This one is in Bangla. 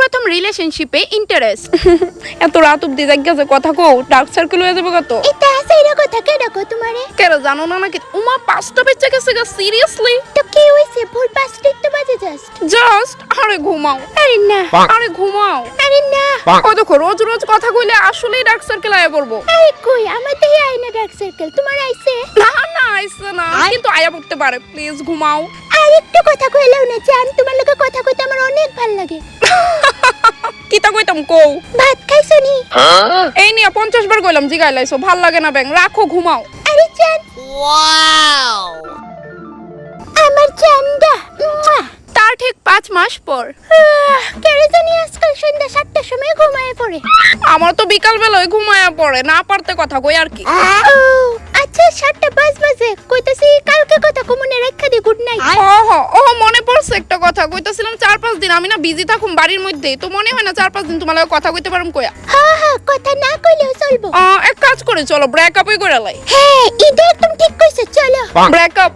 প্রথম রিলেশনশিপে ইন্টারেস্ট। এত রাত অব্দি জায়গা কথা কও, ডার্ক সার্কেল হয়ে যাবে কত। এটা সাইরা কথা কে ডাকো তোমারে? কেন জানো না নাকি? উমা 5টা বেজে গেছে গা, সিরিয়াসলি? তো কি হইছে? ভোর 5টা তো বাজে জাস্ট আরে ঘুমাও। আরে না, আরে ঘুমাও। আরে না। ও দেখো রোজ রোজ কথা কইলে আসলেই ডার্ক সার্কেল আয়া পড়বো। আরে কই, আমার তো আইনা ডার্ক সার্কেল, তোমার আইছে? না না আইছে না, কিন্তু আয়া পড়তে পারে। প্লিজ ঘুমাও। আর একটু কথা কইলেও না জান, তোমার লগে কথা কইতে আমার অনেক ভালো লাগে। কিতা কইতাম কও। ভাত খাইছো নি? এই নিয়া 50 বার কইলাম, জিগাইলাইছো ভাল লাগে না ব্যাং, রাখো ঘুমাও। আরে জান, ওয়াও, আমার জানদা। তার ঠিক 5 মাস পর কেরে জানি আজকাল সন্ধ্যা 7টার সময় ঘুমায় পড়ে। আমার তো বিকাল বেলায় ঘুমায়া পড়ে, না পারতে কথা কই আর কি। ও আচ্ছা, 7টা 5 বাজে, কইতাছি কালকে কথা কমনে রাখা দি, গুড নাইট। ও মনে পড়ছে একটা কথা কইতাছিলাম, 4-5 দিন আমি না বিজি থাকুম বাড়ির মধ্যে, তো মনে হয় না 4-5 দিন তোমার লগে কথা কইতে পারুম কইয়া। হ্যাঁ, কথা না কইলেও চলবো। এক কাজ করে চলো ব্রেকআপই করে লাই। হ্যাঁ, এটা একদম ঠিক কইছে, চলো ব্রেকআপ।